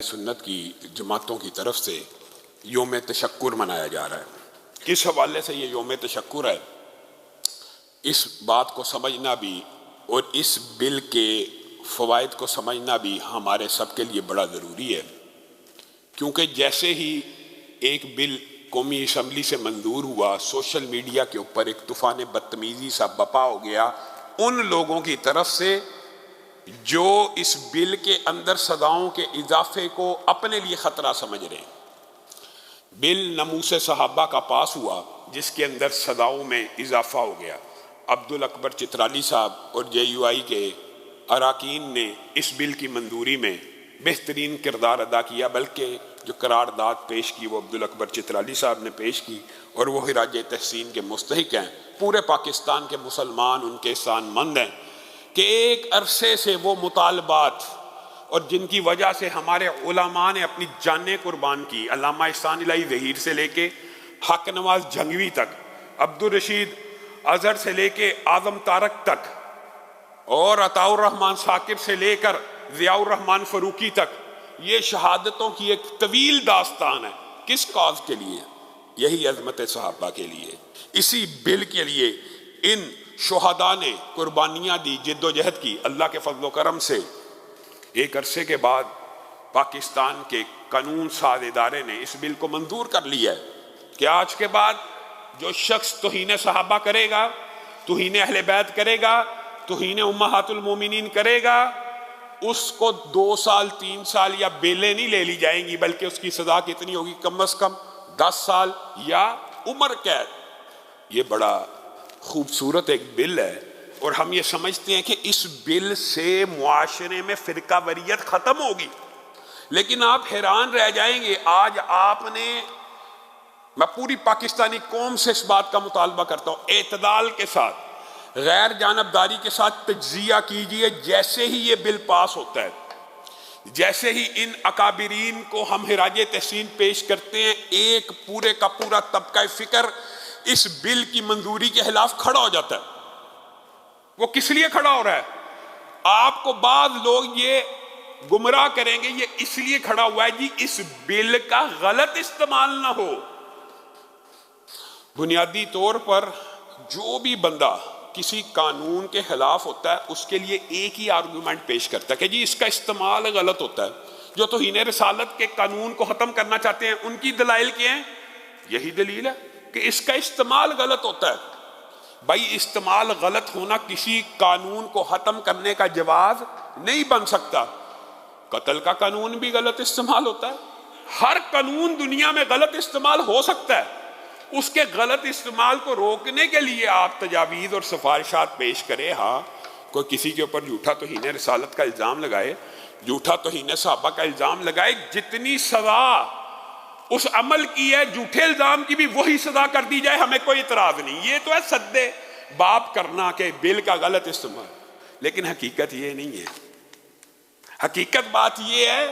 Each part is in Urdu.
سنت کی جماعتوں کی طرف سے یوم تشکر منایا جا رہا ہے۔ کس حوالے سے یہ یوم تشکر ہے، اس بات کو سمجھنا بھی اور اس بل کے فوائد کو سمجھنا بھی ہمارے سب کے لیے بڑا ضروری ہے، کیونکہ جیسے ہی ایک بل قومی اسمبلی سے منظور ہوا، سوشل میڈیا کے اوپر ایک طوفان بدتمیزی سا بپا ہو گیا ان لوگوں کی طرف سے جو اس بل کے اندر سزاؤں کے اضافے کو اپنے لیے خطرہ سمجھ رہے ہیں۔ بل ناموس صحابہ کا پاس ہوا جس کے اندر سزاؤں میں اضافہ ہو گیا۔ عبدالاکبر چترالی صاحب اور جے یو آئی کے اراکین نے اس بل کی منظوری میں بہترین کردار ادا کیا، بلکہ جو قرارداد پیش کی وہ عبدالاکبر چترالی صاحب نے پیش کی، اور وہ خراج تحسین کے مستحق ہیں۔ پورے پاکستان کے مسلمان ان کے احسان مند ہیں کہ ایک عرصے سے وہ مطالبات اور جن کی وجہ سے ہمارے علماء نے اپنی جانیں قربان کی، علامہ احسان الہی ظہیر سے لے کے حق نواز جھنگوی تک، عبدالرشید اظہر سے لے کے اعظم طارق تک، اور عطاء الرحمن ثاقب سے لے کر ضیاء الرحمن فاروقی تک، یہ شہادتوں کی ایک طویل داستان ہے۔ کس کاز کے لیے؟ یہی عظمت صحابہ کے لیے۔ اسی بل کے لیے ان شہداء نے قربانیاں دی، جد و جہد کی۔ اللہ کے فضل و کرم سے ایک عرصے کے بعد پاکستان کے قانون ساز ادارے نے اس بل کو منظور کر لیا ہے کہ آج کے بعد جو شخص توہین صحابہ کرے گا، توہین اہل بیت کرے گا، توہین امہات المومنین کرے گا، اس کو 2 سال 3 سال یا بیلیں نہیں لے لی جائیں گی، بلکہ اس کی سزا کتنی ہوگی؟ کم از کم 10 سال یا عمر قید۔ یہ بڑا خوبصورت ایک بل ہے، اور ہم یہ سمجھتے ہیں کہ اس بل سے معاشرے میں فرقہ واریت ختم ہوگی، لیکن آپ حیران رہ جائیں گے۔ آج آپ نے، میں پوری پاکستانی قوم سے اس بات کا مطالبہ کرتا ہوں، اعتدال کے ساتھ، غیر جانبداری کے ساتھ تجزیہ کیجئے۔ جیسے ہی یہ بل پاس ہوتا ہے، جیسے ہی ان اکابرین کو ہم خراج تحسین پیش کرتے ہیں، ایک پورے کا پورا طبقہ فکر اس بل کی منظوری کے خلاف کھڑا ہو جاتا ہے۔ وہ کس لیے کھڑا ہو رہا ہے؟ آپ کو بعض لوگ یہ گمراہ کریں گے، یہ اس لیے کھڑا ہوا ہے جی اس بل کا غلط استعمال نہ ہو۔ بنیادی طور پر جو بھی بندہ کسی قانون کے خلاف ہوتا ہے، اس کے لیے ایک ہی آرگومنٹ پیش کرتا ہے کہ جی اس کا استعمال غلط ہوتا ہے۔ جو توہین رسالت کے قانون کو ختم کرنا چاہتے ہیں، ان کی دلائل کیا ہیں؟ یہی دلیل ہے کہ اس کا استعمال غلط ہوتا ہے۔ بھائی استعمال غلط ہونا کسی قانون کو ختم کرنے کا جواز نہیں بن سکتا۔ قتل کا قانون بھی غلط استعمال ہوتا ہے۔ ہر قانون دنیا میں غلط استعمال ہو سکتا ہے۔ اس کے غلط استعمال کو روکنے کے لیے آپ تجاویز اور سفارشات پیش کریں۔ ہاں، کوئی کسی کے اوپر جھوٹا توہین رسالت کا الزام لگائے، جھوٹا توہین صحابہ کا الزام لگائے، جتنی سزا اس عمل کی ہے جھوٹے الزام کی بھی وہی سزا کر دی جائے، ہمیں کوئی اعتراض نہیں۔ یہ تو ہے سد باب کرنا کہ بل کا غلط استعمال، لیکن حقیقت یہ نہیں ہے۔ حقیقت بات یہ ہے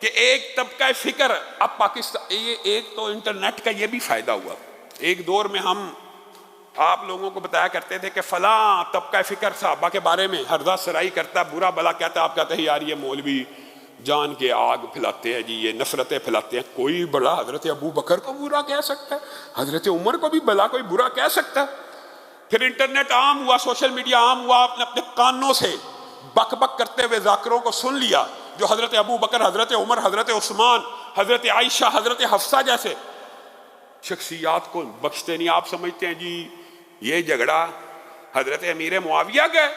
کہ ایک طبقہ فکر، اب پاکستان، یہ ایک تو انٹرنیٹ کا یہ بھی فائدہ ہوا۔ ایک دور میں ہم آپ لوگوں کو بتایا کرتے تھے کہ فلاں طبقہ فکر صحابہ کے بارے میں ہرزہ سرائی کرتا ہے، برا بلا کہتا ہے، آپ کہتے ہیں یار یہ مولوی جان کے آگ پھیلاتے ہیں جی، یہ نفرتیں پھیلاتے ہیں۔ کوئی بڑا حضرت ابو بکر کو برا کہہ سکتا ہے؟ حضرت عمر کو بھی بلا کوئی برا کہہ سکتا ہے؟ پھر انٹرنیٹ عام ہوا، سوشل میڈیا عام ہوا، آپ نے اپنے کانوں سے بک بک کرتے ہوئے ذاکروں کو سن لیا جو حضرت ابو بکر، حضرت عمر، حضرت عثمان، حضرت عائشہ، حضرت حفصہ جیسے شخصیات کو بخشتے نہیں۔ آپ سمجھتے ہیں جی یہ جھگڑا حضرت امیر معاویہ کا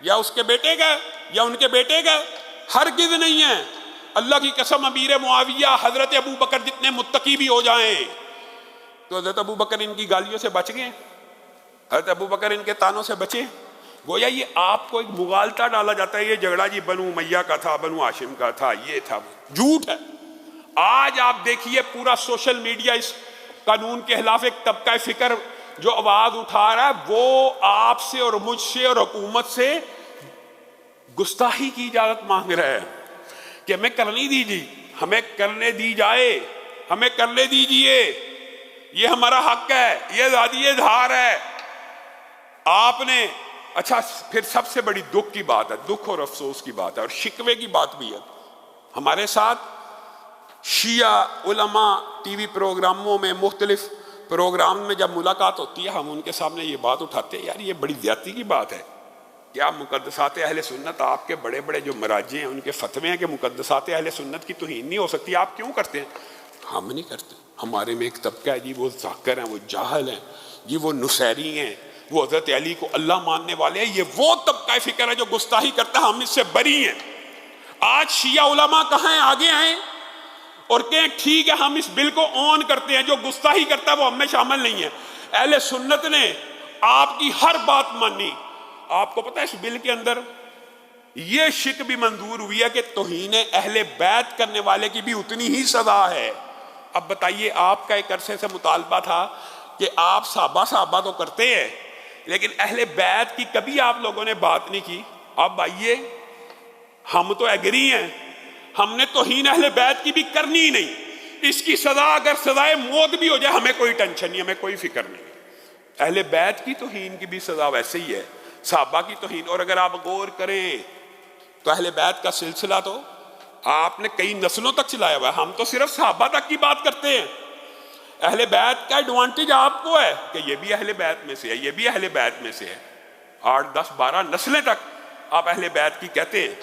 یا اس کے بیٹے کا یا ان کے بیٹے کا؟ ہرگز نہیں ہے۔ اللہ کی قسم، امیر معاویہ، حضرت ابو بکر جتنے متقی بھی ہو جائیں تو حضرت ابو بکر ان کی گالیوں سے بچ گئے، حضرت ابو بکر ان کے تانوں سے بچے۔ گویا یہ آپ کو ایک مغالطہ ڈالا جاتا ہے، یہ جھگڑا جی بنو امیہ کا تھا، بنو ہاشم کا تھا، یہ تھا، جھوٹ ہے۔ آج آپ دیکھیے پورا سوشل میڈیا اس قانون کے خلاف ایک طبقہ فکر جو آواز اٹھا رہا ہے، وہ آپ سے اور مجھ سے اور حکومت سے گستاخی کی اجازت مانگ رہا ہے کہ ہمیں کرنے دیجیے، ہمیں کرنے دی جائے، ہمیں کرنے دیجیے، یہ ہمارا حق ہے، یہ آزادی اظہار ہے۔ آپ نے اچھا، پھر سب سے بڑی دکھ کی بات ہے، دکھ اور افسوس کی بات ہے اور شکوے کی بات بھی ہے ہمارے ساتھ شیعہ علماء ٹی وی پروگراموں میں مختلف پروگرام میں جب ملاقات ہوتی ہے ہم ان کے سامنے یہ بات اٹھاتے ہیں، یار یہ بڑی زیادتی کی بات ہے، کیا مقدسات اہل سنت، آپ کے بڑے بڑے جو مراجع ہیں ان کے فتوے ہیں کہ مقدسات اہل سنت کی توہین نہیں ہو سکتی، آپ کیوں کرتے ہیں؟ ہم نہیں کرتے، ہمارے میں ایک طبقہ ہے جی وہ ذاکر ہیں، وہ جاہل ہیں جی، وہ نصیری ہیں، وہ حضرت علی کو اللہ ماننے والے ہیں، یہ وہ طبقہ فکر ہے جو گستاخی کرتا ہے، ہم اس سے بری ہیں۔ آج شیعہ علماء کہاں ہیں؟ آگے آئیں اور کہیں ٹھیک ہے ہم اس بل کو آن کرتے ہیں، جو گستاخی کرتا ہے وہ ہم میں شامل نہیں ہے۔ اہل سنت نے آپ کی ہر بات مانی۔ آپ کو پتہ ہے اس بل کے اندر یہ شک بھی منظور ہوئی ہے کہ توہین اہل بیت کرنے والے کی بھی اتنی ہی سزا ہے۔ اب بتائیے، آپ کا ایک عرصے سے مطالبہ تھا کہ آپ صحابہ تو کرتے ہیں لیکن اہل بیت کی کبھی آپ لوگوں نے بات نہیں کی۔ اب آئیے، ہم تو ایگری ہیں، ہم نے توہین اہل بیت کی بھی کرنی ہی نہیں، اس کی سزا اگر سزائے موت بھی ہو جائے ہمیں کوئی ٹینشن نہیں، ہمیں کوئی فکر نہیں۔ اہل بیت کی توہین کی بھی سزا ویسے ہی ہے، صحابہ کی توہین۔ اور اگر آپ غور کریں تو اہل بیت کا سلسلہ تو آپ نے کئی نسلوں تک چلایا ہوا ہے، ہم تو صرف صحابہ تک کی بات کرتے ہیں۔ اہل بیت کا ایڈوانٹیج آپ کو ہے کہ یہ بھی اہل بیت میں سے ہے، یہ بھی اہل بیت میں سے ہے، 8 10 12 نسلیں تک آپ اہل بیت کی کہتے ہیں۔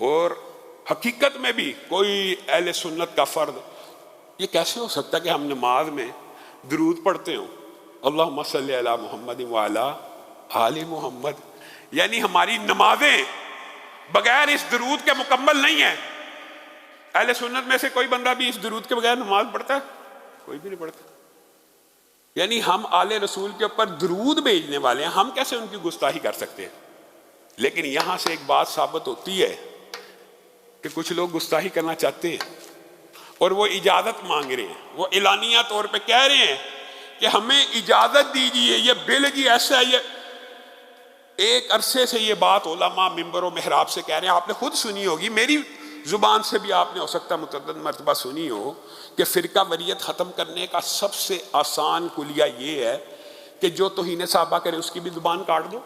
اور حقیقت میں بھی کوئی اہل سنت کا فرد یہ کیسے ہو سکتا ہے کہ ہم نماز میں درود پڑھتے ہوں، اللہم صلی علی محمد وعلی آل محمد، یعنی ہماری نمازیں بغیر اس درود کے مکمل نہیں ہیں۔ اہل سنت میں سے کوئی بندہ بھی اس درود کے بغیر نماز پڑھتا ہے؟ کوئی بھی نہیں پڑھتا۔ یعنی ہم آل رسول کے اوپر درود بھیجنے والے ہیں، ہم کیسے ان کی گستاخی کر سکتے ہیں؟ لیکن یہاں سے ایک بات ثابت ہوتی ہے کہ کچھ لوگ گستاخی کرنا چاہتے ہیں اور وہ اجازت مانگ رہے ہیں، وہ اعلانیہ طور پہ کہہ رہے ہیں کہ ہمیں اجازت دیجیے، یہ بل جی ایسا ہے۔ یہ ایک عرصے سے یہ بات علماء منبر و محراب سے کہہ رہے ہیں، آپ نے خود سنی ہوگی، میری زبان سے بھی آپ نے ہو سکتا ہے متعدد مرتبہ سنی ہو کہ فرقہ واریت ختم کرنے کا سب سے آسان کلیہ یہ ہے کہ جو توہین صحابہ کرے اس کی بھی زبان کاٹ دو،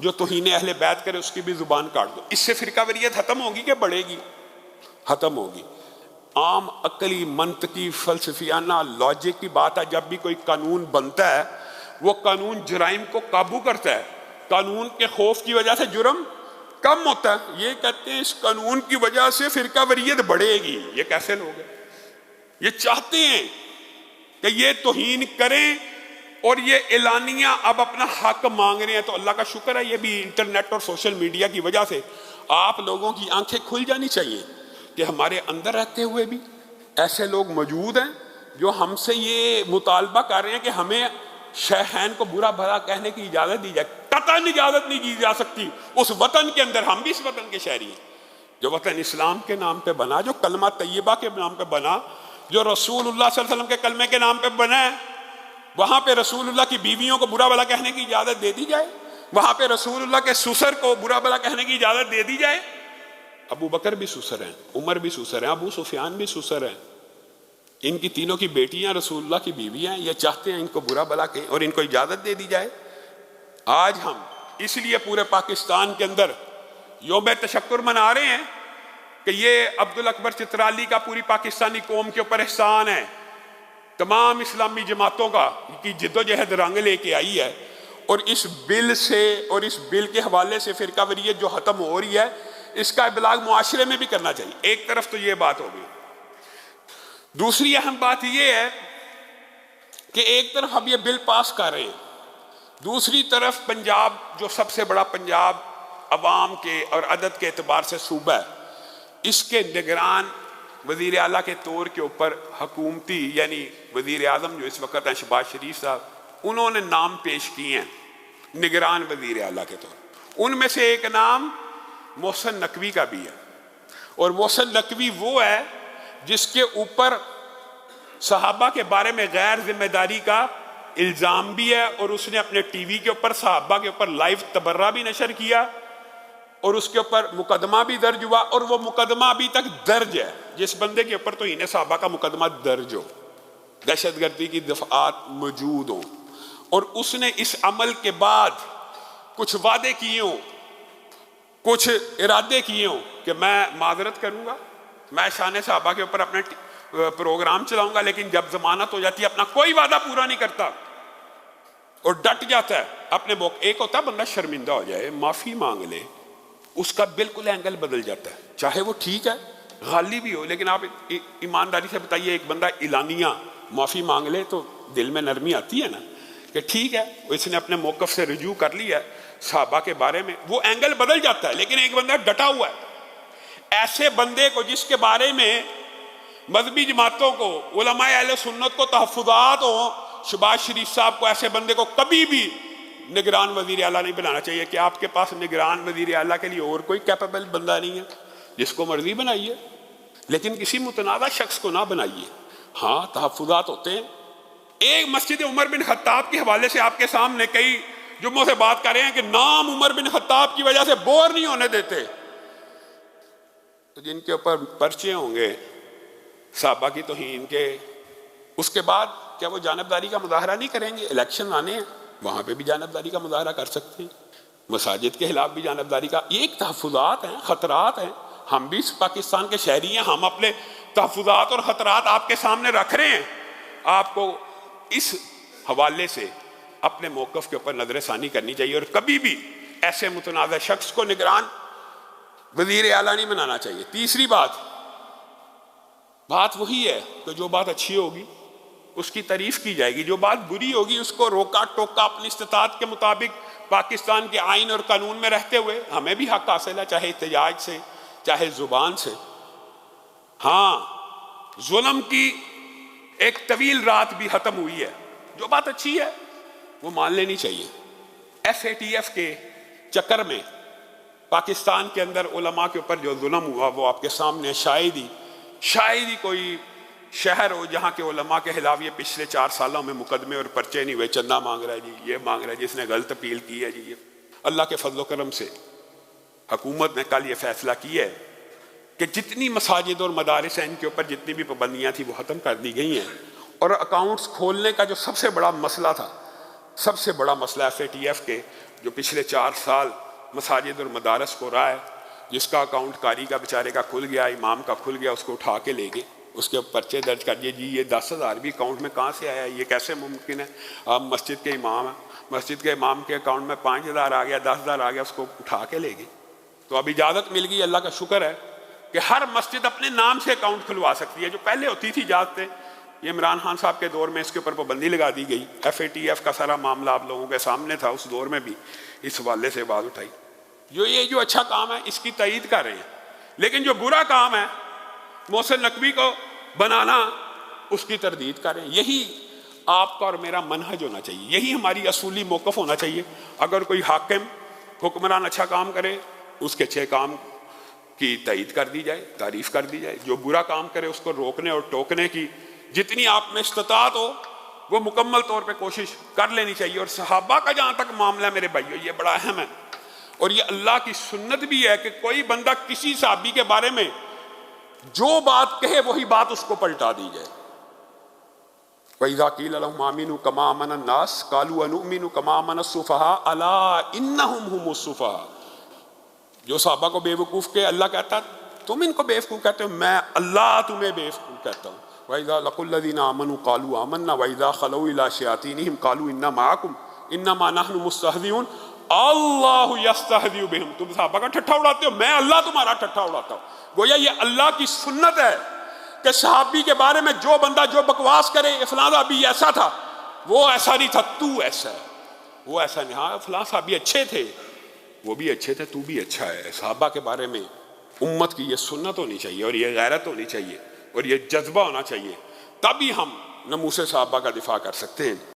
جو توہین اہل بیت کرے اس کی بھی زبان کاٹ دو۔ اس سے فرقہ واریت ختم ہوگی کہ بڑھے گی؟ ختم ہوگی۔ عام عقلی منطقی فلسفیانہ لاجک کی بات ہے، جب بھی کوئی قانون بنتا ہے وہ قانون جرائم کو قابو کرتا ہے، قانون کے خوف کی وجہ سے جرم کم ہوتا ہے۔ یہ کہتے ہیں اس قانون کی وجہ سے فرقہ واریت بڑھے گی، یہ کیسے لوگ ہیں؟ یہ چاہتے ہیں کہ یہ توہین کریں اور یہ اعلانیہ اب اپنا حق مانگ رہے ہیں۔ تو اللہ کا شکر ہے یہ بھی انٹرنیٹ اور سوشل میڈیا کی وجہ سے آپ لوگوں کی آنکھیں کھل جانی چاہیے کہ ہمارے اندر رہتے ہوئے بھی ایسے لوگ موجود ہیں جو ہم سے یہ مطالبہ کر رہے ہیں کہ ہمیں شیخین کو برا بھلا کہنے کی اجازت دی جائے۔ قطعاً اجازت نہیں دی جا سکتی۔ اس وطن کے اندر ہم بھی اس وطن کے شہری ہیں، جو وطن اسلام کے نام پہ بنا، جو کلمہ طیبہ کے نام پہ بنا، جو رسول اللہ صلی اللہ علیہ وسلم کے کلمے کے نام پہ بنا ہے، وہاں پہ رسول اللہ کی بیویوں کو برا بھلا کہنے کی اجازت دے دی جائے، وہاں پہ رسول اللہ کے سسر کو برا بھلا کہنے کی اجازت دے دی جائے۔ ابو بکر بھی سسر ہیں، عمر بھی سسر ہیں، ابو سفیان بھی سسر ہیں، ان کی تینوں کی بیٹیاں رسول اللہ کی بیویاں ہیں، یہ چاہتے ہیں ان کو برا بھلا کہیں اور ان کو اجازت دے دی جائے۔ آج ہم اس لیے پورے پاکستان کے اندر یوم تشکر منا رہے ہیں کہ یہ عبدالاکبر چترالی کا پوری پاکستانی قوم کے اوپر احسان ہے، تمام اسلامی جماعتوں کا کی جد و جہد رنگ لے کے آئی ہے، اور اس بل سے اور اس بل کے حوالے سے فرقہ واریت جو ختم ہو رہی ہے اس کا ابلاغ معاشرے میں بھی کرنا چاہیے۔ ایک طرف تو یہ بات ہوگی، دوسری اہم بات یہ ہے کہ ایک طرف ہم یہ بل پاس کر رہے ہیں، دوسری طرف پنجاب جو سب سے بڑا پنجاب عوام کے اور عدد کے اعتبار سے صوبہ ہے، اس کے نگران وزیر اعلیٰ کے طور کے اوپر حکومتی یعنی وزیر اعظم جو اس وقت ہیں شہباز شریف صاحب، انہوں نے نام پیش کیے ہیں نگران وزیر اعلیٰ کے طور۔ ان میں سے ایک نام محسن نقوی کا بھی ہے، اور محسن نقوی وہ ہے جس کے اوپر صحابہ کے بارے میں غیر ذمہ داری کا الزام بھی ہے، اور اس نے اپنے ٹی وی کے اوپر صحابہ کے اوپر لائیو تبرہ بھی نشر کیا، اور اس کے اوپر مقدمہ بھی درج ہوا، اور وہ مقدمہ ابھی تک درج ہے۔ جس بندے کے اوپر توہین صحابہ کا مقدمہ درج ہو، دہشت گردی کی دفعات موجود ہوں، اور اس نے اس عمل کے بعد کچھ وعدے کیے ہوں، کچھ ارادے کیے ہوں کہ میں معذرت کروں گا، میں شان صحابہ کے اوپر اپنے پروگرام چلاؤں گا، لیکن جب ضمانت ہو جاتی ہے اپنا کوئی وعدہ پورا نہیں کرتا اور ڈٹ جاتا ہے اپنے موقع. ایک ہوتا ہے بندہ شرمندہ ہو جائے، معافی مانگ لے، اس کا بالکل اینگل بدل جاتا ہے، چاہے وہ ٹھیک ہے غالی بھی ہو، لیکن آپ ایمانداری سے بتائیے ایک بندہ اعلانیہ معافی مانگ لے تو دل میں نرمی آتی ہے نا کہ ٹھیک ہے اس نے اپنے موقف سے رجوع کر لیا ہے صحابہ کے بارے میں، وہ اینگل بدل جاتا ہے. لیکن ایک بندہ ڈٹا ہوا ہے، ایسے بندے کو جس کے بارے میں مذہبی جماعتوں کو، علماء اہل سنت کو تحفظات ہوں، شہباز شریف صاحب کو، ایسے بندے کو کبھی بھی نگران وزیر اعلیٰ نہیں بنانا چاہیے کہ آپ کے پاس نگران وزیر اعلیٰ کے لیے اور کوئی کیپیبل بندہ نہیں ہے، جس کو مرضی بنائیے لیکن کسی متنازع شخص کو نہ بنائیے. ہاں تحفظات ہوتے ہیں. ایک مسجد عمر بن خطاب کے حوالے سے آپ کے سامنے کئی جمعوں سے بات کر رہے ہیں کہ نام عمر بن خطاب کی وجہ سے بور نہیں ہونے دیتے، تو جن کے اوپر پرچے ہوں گے صحابہ کی توہین کے، اس کے بعد کیا وہ جانبداری کا مظاہرہ نہیں کریں گے؟ الیکشن آنے ہیں، وہاں پہ بھی جانبداری کا مظاہرہ کر سکتے ہیں، مساجد کے خلاف بھی جانبداری کا. یہ ایک تحفظات ہیں، خطرات ہیں. ہم بھی پاکستان کے شہری ہیں، ہم اپنے تحفظات اور خطرات آپ کے سامنے رکھ رہے ہیں. آپ کو اس حوالے سے اپنے موقف کے اوپر نظر ثانی کرنی چاہیے اور کبھی بھی ایسے متنازع شخص کو نگران وزیر اعلیٰ نہیں بنانا چاہیے. تیسری بات وہی ہے کہ جو بات اچھی ہوگی اس کی تعریف کی جائے گی، جو بات بری ہوگی اس کو روکا ٹوکا اپنی استطاعت کے مطابق پاکستان کے آئین اور قانون میں رہتے ہوئے. ہمیں بھی حق حاصل ہے، چاہے احتجاج سے چاہے زبان سے. ہاں ظلم کی ایک طویل رات بھی ختم ہوئی ہے، جو بات اچھی ہے وہ مان لینی چاہیے. FATF کے چکر میں پاکستان کے اندر علماء کے اوپر جو ظلم ہوا وہ آپ کے سامنے. شاید ہی کوئی شہر ہو جہاں کے علماء کے خلاف یہ پچھلے 4 سالوں میں مقدمے اور پرچے نہیں ہوئے. چندہ مانگ رہا ہے جی، یہ مانگ رہا ہے، جس نے غلط اپیل کی ہے جی. اللہ کے فضل و کرم سے حکومت نے کل یہ فیصلہ کیا ہے کہ جتنی مساجد اور مدارس ہیں ان کے اوپر جتنی بھی پابندیاں تھیں وہ ختم کر دی گئی ہیں. اور اکاؤنٹس کھولنے کا جو سب سے بڑا مسئلہ تھا، سب سے بڑا مسئلہ FATF کے جو پچھلے 4 سال مساجد اور مدارس کو رہا ہے، جس کا اکاؤنٹ قاری کا بیچارے کا کھل گیا، امام کا کھل گیا، اس کو اٹھا کے لے گئے، اس کے پرچے درج کر دیے. جی یہ 10,000 بھی اکاؤنٹ میں کہاں سے آیا، یہ کیسے ممکن ہے؟ آپ مسجد کے امام ہیں، مسجد کے امام کے اکاؤنٹ میں 5,000 آ گیا، 10,000 آ گیا، اس کو اٹھا کے لے گئے. تو اب اجازت مل گئی، اللہ کا شکر ہے کہ ہر مسجد اپنے نام سے اکاؤنٹ کھلوا سکتی ہے. جو پہلے ہوتی تھی اجازتیں، یہ عمران خان صاحب کے دور میں اس کے اوپر پابندی لگا دی گئی. FATF کا سارا معاملہ آپ لوگوں کے سامنے تھا، اس دور میں بھی اس حوالے سے بات اٹھائی. جو اچھا کام ہے اس کی تائید کر رہے ہیں، لیکن جو برا کام ہے محسن نقوی کو بنانا، اس کی تردید کر رہے ہیں. یہی آپ کا اور میرا منہج ہونا چاہیے، یہی ہماری اصولی موقف ہونا چاہیے. اگر کوئی حاکم حکمران اچھا کام کرے اس کے اچھے کام کی تائید کر دی جائے، تعریف کر دی جائے. جو برا کام کرے اس کو روکنے اور ٹوکنے کی جتنی آپ میں استطاعت ہو وہ مکمل طور پہ کوشش کر لینی چاہیے. اور صحابہ کا جہاں تک معاملہ میرے بھائیو، یہ بڑا اہم ہے اور یہ اللہ کی سنت بھی ہے کہ کوئی بندہ کسی صحابی کے بارے میں جو بات کہے وہی بات اس کو پلٹا دی جائے. وَإِذَا قِيلَ لَهُمْ آمِنُوا كَمَا آمَنَ النَّاسُ قَالُوا أَنُؤْمِنُ كَمَا آمَنَ السُّفَهَاءُ أَلَا إِنَّهُمْ هُمُ السُّفَهَاءُ. جو صحابہ کو بے وقوف کہ اللہ کہتا تم ان کو بے وقوف کہتے ہو، میں اللہ تمہیں بے وقوف کہتا ہوں. وَإِذَا لَقُوا الَّذِينَ آمَنُوا قَالُوا آمَنَّا وَإِذَا خَلَوْا إِلَىٰ شَيَاطِينِهِمْ قَالُوا إِنَّا مَعَكُمْ إِنَّمَا نَحْنُ مُسْتَهْزِئُونَ اللہ یستہزئ بہم. تم صحابہ کا ٹھٹھا اڑاتے ہو، میں اللہ تمہارا ٹھٹھا اڑاتا ہوں. گویا یہ اللہ کی سنت ہے کہ صحابی کے بارے میں جو بندہ جو بکواس کرے، فلاں صحابی ایسا تھا، وہ ایسا نہیں تھا، تو ایسا ہے، وہ ایسا نہیں. ہاں فلاں صحابی اچھے تھے، وہ بھی اچھے تھے، تو بھی اچھا ہے. صحابہ کے بارے میں امت کی یہ سنت ہونی چاہیے اور یہ غیرت ہونی چاہیے اور یہ جذبہ ہونا چاہیے، تبھی ہم نموس صحابہ کا دفاع کر سکتے ہیں.